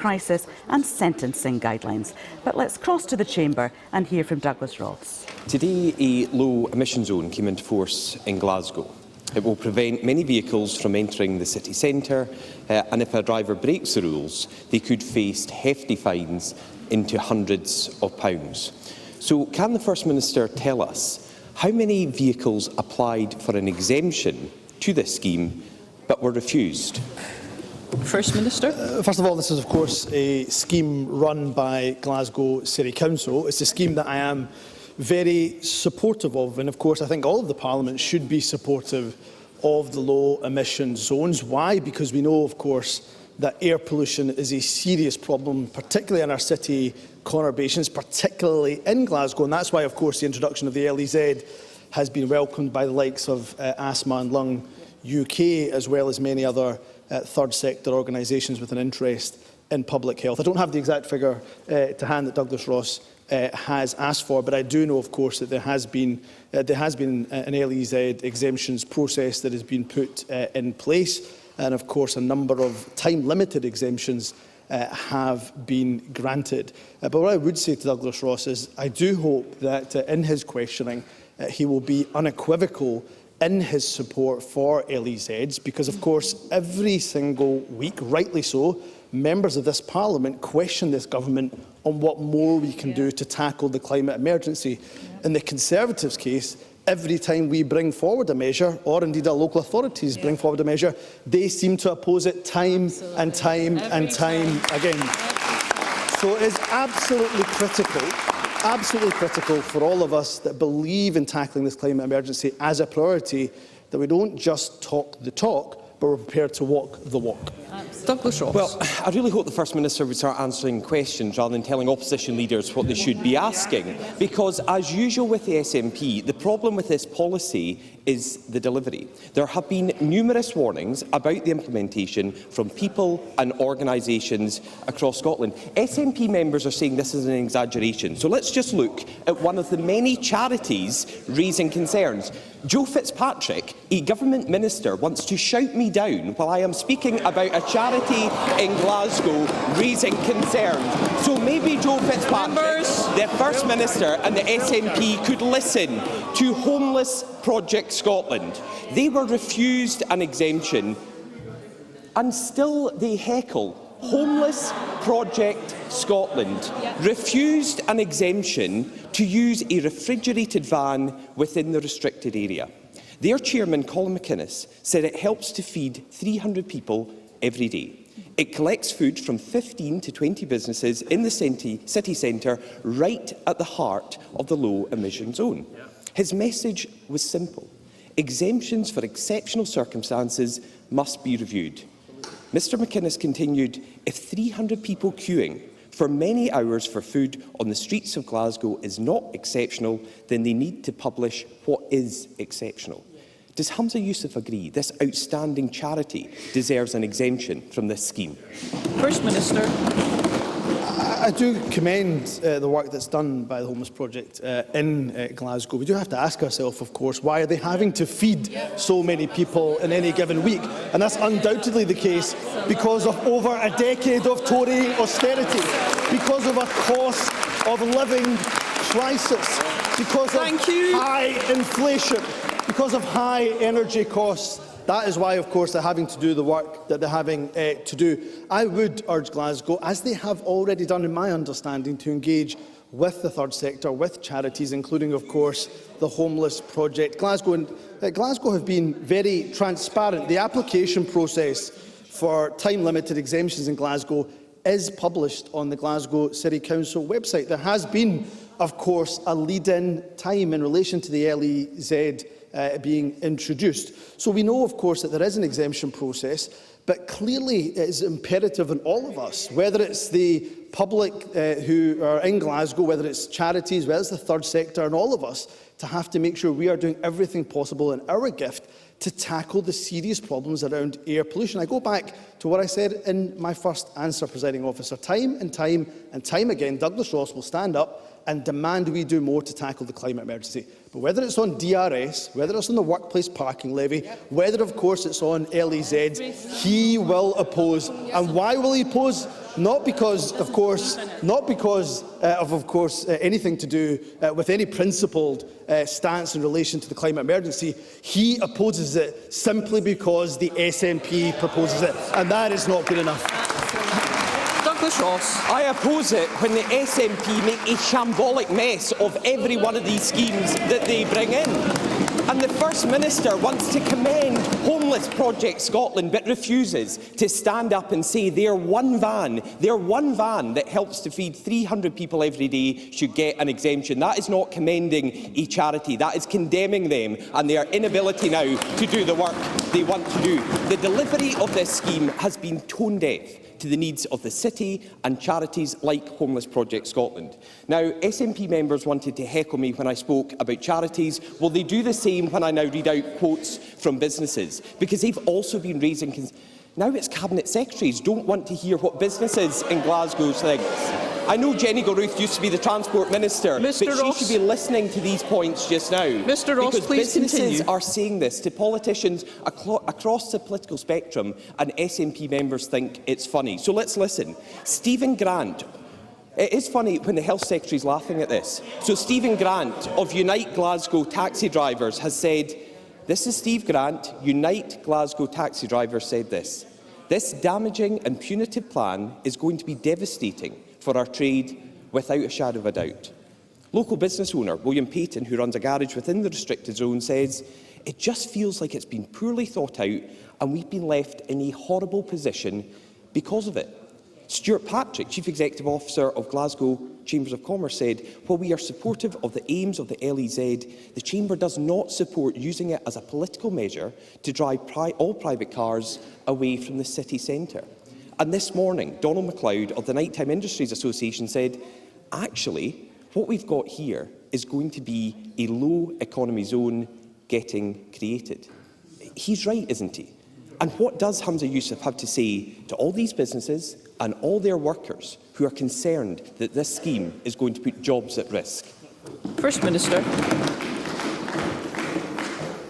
crisis and sentencing guidelines. But let's cross to the Chamber and hear from Douglas Ross. Today, a low emission zone came into force in Glasgow. It will prevent many vehicles from entering the city centre, and if a driver breaks the rules, they could face hefty fines into hundreds of pounds. So can the First Minister tell us how many vehicles applied for an exemption to this scheme but were refused? First Minister. First of all, this is of course a scheme run by Glasgow City Council. It's a scheme that I am very supportive of, and of course I think all of the Parliament should be supportive of the low emission zones. Why? Because we know of course that air pollution is a serious problem, particularly in our city conurbations, particularly in Glasgow, and that's why of course the introduction of the LEZ has been welcomed by the likes of Asthma and Lung UK, as well as many other third sector organisations with an interest in public health. I don't have the exact figure to hand that Douglas Ross has asked for, but I do know, of course, that there has been an LEZ exemptions process that has been put in place, and of course a number of time-limited exemptions have been granted. But what I would say to Douglas Ross is I do hope that in his questioning he will be unequivocal in his support for LEZs, because of course every single week, rightly so, members of this Parliament question this government on what more we can do to tackle the climate emergency. In the Conservatives' case, every time we bring forward a measure, or indeed our local authorities bring forward a measure, they seem to oppose it time and time and time again. So it is absolutely critical for all of us that believe in tackling this climate emergency as a priority, that we don't just talk the talk, but we're prepared to walk the walk. Douglas Ross. Well, I really hope the First Minister would start answering questions rather than telling opposition leaders what they should be asking, because, as usual with the SNP, the problem with this policy is the delivery. There have been numerous warnings about the implementation from people and organisations across Scotland. SNP members are saying this is an exaggeration. So let's just look at one of the many charities raising concerns. Joe Fitzpatrick, a government minister, wants to shout me down while I am speaking about a charity in Glasgow raising concerns. So maybe Joe Fitzpatrick, the First Minister, and the SNP could listen to Homeless Project Scotland. They were refused an exemption and still they heckle. Homeless Project Scotland refused an exemption to use a refrigerated van within the restricted area. Their chairman, Colin McInnes, said it helps to feed 300 people every day. It collects food from 15 to 20 businesses in the city centre, right at the heart of the low emission zone. His message was simple. Exemptions for exceptional circumstances must be reviewed. Mr McInnes continued, if 300 people queuing for many hours for food on the streets of Glasgow is not exceptional, then they need to publish what is exceptional. Does Humza Yousaf agree this outstanding charity deserves an exemption from this scheme? First Minister. I do commend the work that's done by the Homeless Project in Glasgow. We do have to ask ourselves, of course, why are they having to feed so many people in any given week? And that's undoubtedly the case because of over a decade of Tory austerity, because of a cost of living crisis, because of high inflation, because of high energy costs. That is why, of course, they're having to do the work that they're having to do. I would urge Glasgow, as they have already done in my understanding, to engage with the third sector, with charities, including, of course, the Homeless Project. Glasgow have been very transparent. The application process for time-limited exemptions in Glasgow is published on the Glasgow City Council website. There has been, of course, a lead-in time in relation to the LEZ being introduced. So we know, of course, that there is an exemption process, but clearly it is imperative on all of us, whether it's the public who are in Glasgow, whether it's charities, whether it's the third sector, and all of us, to have to make sure we are doing everything possible in our gift to tackle the serious problems around air pollution. I go back to what I said in my first answer, Presiding Officer. Time and time again, Douglas Ross will stand up and demand we do more to tackle the climate emergency. But whether it's on DRS, whether it's on the workplace parking levy, whether, of course, it's on LEZs, he will oppose. And why will he oppose? Not because, of course, anything to do with any principled stance in relation to the climate emergency. He opposes it simply because the SNP proposes it, and that is not good enough. I oppose it when the SNP make a shambolic mess of every one of these schemes that they bring in. And the First Minister wants to commend Homeless Project Scotland, but refuses to stand up and say their one van that helps to feed 300 people every day should get an exemption. That is not commending a charity. That is condemning them and their inability now to do the work they want to do. The delivery of this scheme has been tone deaf to the needs of the city and charities like Homeless Project Scotland. Now, SNP members wanted to heckle me when I spoke about charities. Will they do the same when I now read out quotes from businesses? Because they've also been raising... Now it's Cabinet Secretaries don't want to hear what businesses in Glasgow think. I know Jenny Gilruth used to be the Transport Minister, but she should be listening to these points just now. Mr. Ross, because please businesses continue. are saying this to politicians across the political spectrum, and SNP members think it's funny. So let's listen. Stephen Grant. It is funny when the Health Secretary is laughing at this. So Stephen Grant of Unite Glasgow Taxi Drivers has said, this is Steve Grant, Unite Glasgow Taxi Drivers said this. This damaging and punitive plan is going to be devastating for our trade without a shadow of a doubt. Local business owner William Payton, who runs a garage within the restricted zone, says, it just feels like it's been poorly thought out and we've been left in a horrible position because of it. Stuart Patrick, Chief Executive Officer of Glasgow Chambers of Commerce, said, while we are supportive of the aims of the LEZ, the Chamber does not support using it as a political measure to drive all private cars away from the city centre. And this morning, Donald MacLeod of the Nighttime Industries Association said, actually, what we've got here is going to be a low economy zone getting created. He's right, isn't he? And what does Humza Yousaf have to say to all these businesses and all their workers who are concerned that this scheme is going to put jobs at risk? First Minister.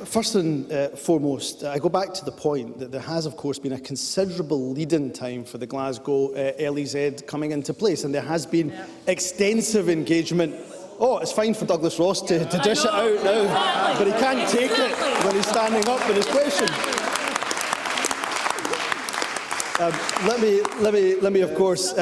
First and foremost, I go back to the point that there has, of course, been a considerable lead-in time for the Glasgow LEZ coming into place, and there has been extensive engagement. Oh, it's fine for Douglas Ross to dish it out now, but he can't take it when he's standing up with his question. Let me, of course,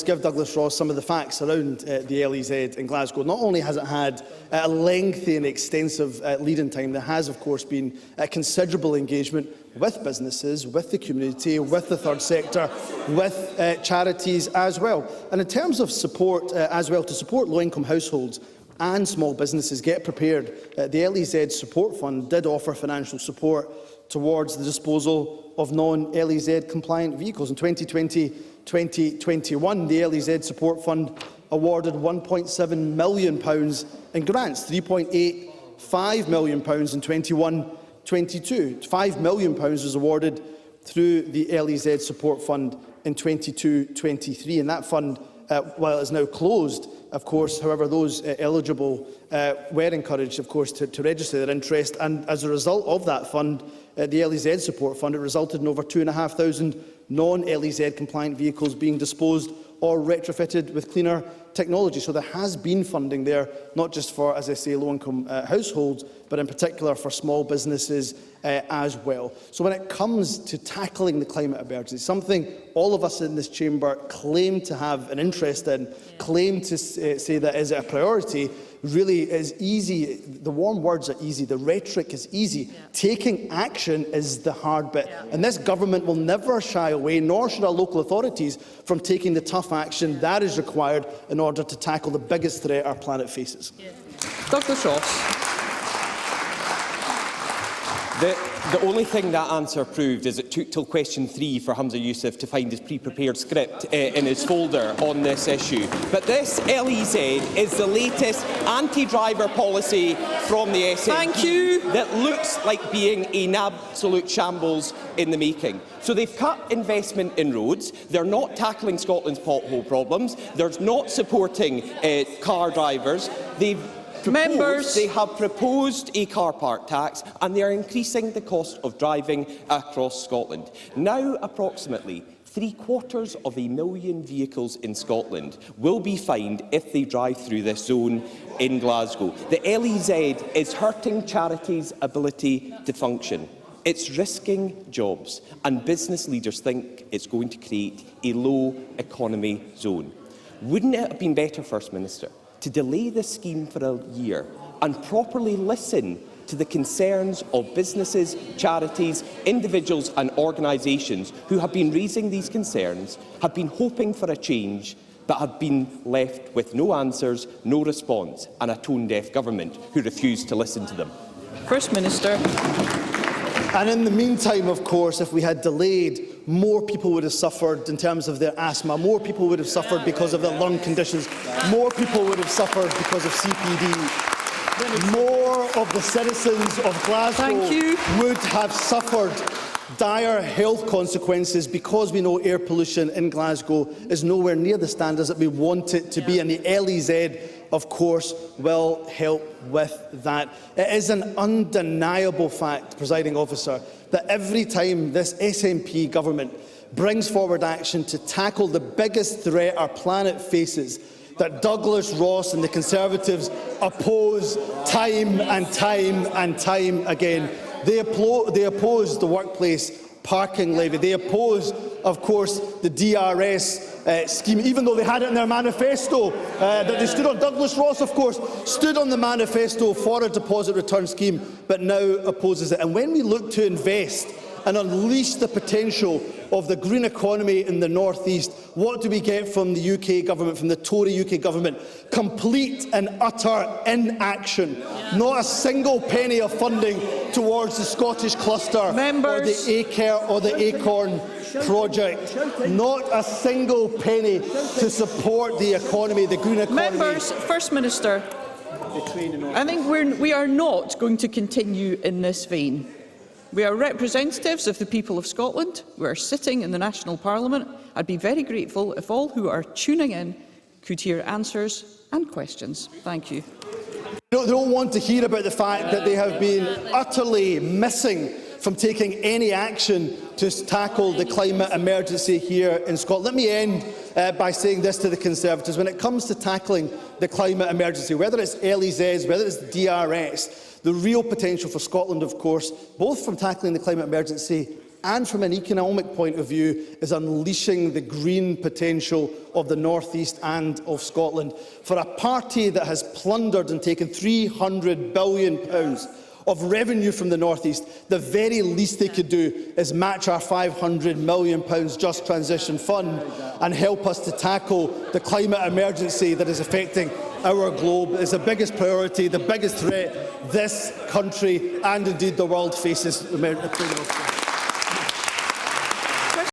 give Douglas Ross some of the facts around the LEZ in Glasgow. Not only has it had a lengthy and extensive lead-in time, there has, of course, been considerable engagement with businesses, with the community, with the third sector, with charities as well. And in terms of support as well, to support low-income households and small businesses get prepared, the LEZ Support Fund did offer financial support towards the disposal of non-LEZ compliant vehicles. In 2020-2021, the LEZ Support Fund awarded £1.7 million in grants, £3.85 million in 21-22. £5 million was awarded through the LEZ Support Fund in 22-23, and that fund, while it is now closed, of course, however, those eligible were encouraged, of course, to register their interest, and as a result of that fund, the LEZ Support Fund, it resulted in over 2,500 non-LEZ compliant vehicles being disposed or retrofitted with cleaner technology. So there has been funding there, not just for, as I say, low-income households, but in particular for small businesses as well. So when it comes to tackling the climate emergency, something all of us in this chamber claim to have an interest in, claim to say that is a priority, really is easy. The warm words are easy, the rhetoric is easy. Taking action is the hard bit. And this government will never shy away, nor should our local authorities, from taking the tough action that is required in order to tackle the biggest threat our planet faces. Douglas Ross. The only thing that answer proved is it took till question 3 for Humza Yousaf to find his pre-prepared script in his folder on this issue. But this LEZ is the latest anti-driver policy from the SNP Thank you. that looks like being an absolute shambles in the making. So they've cut investment in roads, they're not tackling Scotland's pothole problems, they're not supporting car drivers, they have proposed a car park tax and they are increasing the cost of driving across Scotland. Now, approximately 750,000 vehicles in Scotland will be fined if they drive through this zone in Glasgow. The LEZ is hurting charities' ability to function. It's risking jobs, and business leaders think it's going to create a low economy zone. Wouldn't it have been better, First Minister, to delay this scheme for a year and properly listen to the concerns of businesses, charities, individuals and organisations who have been raising these concerns, have been hoping for a change, but have been left with no answers, no response, and a tone-deaf government who refused to listen to them? First Minister. And in the meantime, of course, if we had delayed, more people would have suffered in terms of their asthma, more people would have suffered because of their lung conditions, more people would have suffered because of CPD. More of the citizens of Glasgow would have suffered dire health consequences because we know air pollution in Glasgow is nowhere near the standards that we want it to be, and the LEZ, of course, will help with that. It is an undeniable fact, Presiding Officer, that every time this SNP government brings forward action to tackle the biggest threat our planet faces, that Douglas Ross and the Conservatives oppose time and time and time again. They oppose the workplace parking levy. They oppose, of course, the DRS scheme, even though they had it in their manifesto that they stood on. Douglas Ross, of course, stood on the manifesto for a deposit return scheme, but now opposes it. And when we look to invest and unleash the potential of the green economy in the North East, what do we get from the UK government, from the Tory UK government? Complete and utter inaction. Not a single penny of funding towards the Scottish cluster or the ACARE or the ACORN project. Not a single penny to support the economy, the green economy. Members, First Minister, I think we are not going to continue in this vein. We are representatives of the people of Scotland. We are sitting in the National Parliament. I'd be very grateful if all who are tuning in could hear answers and questions. Thank you. They don't want to hear about the fact that they have been utterly missing from taking any action to tackle the climate emergency here in Scotland. Let me end by saying this to the Conservatives. When it comes to tackling the climate emergency, whether it's LEZs, whether it's DRS, the real potential for Scotland, of course, both from tackling the climate emergency and from an economic point of view, is unleashing the green potential of the North East and of Scotland. For a party that has plundered and taken £300 billion of revenue from the North East, the very least they could do is match our £500 million Just Transition Fund and help us to tackle the climate emergency that is affecting our globe. Is the biggest priority, the biggest threat this country and indeed the world faces.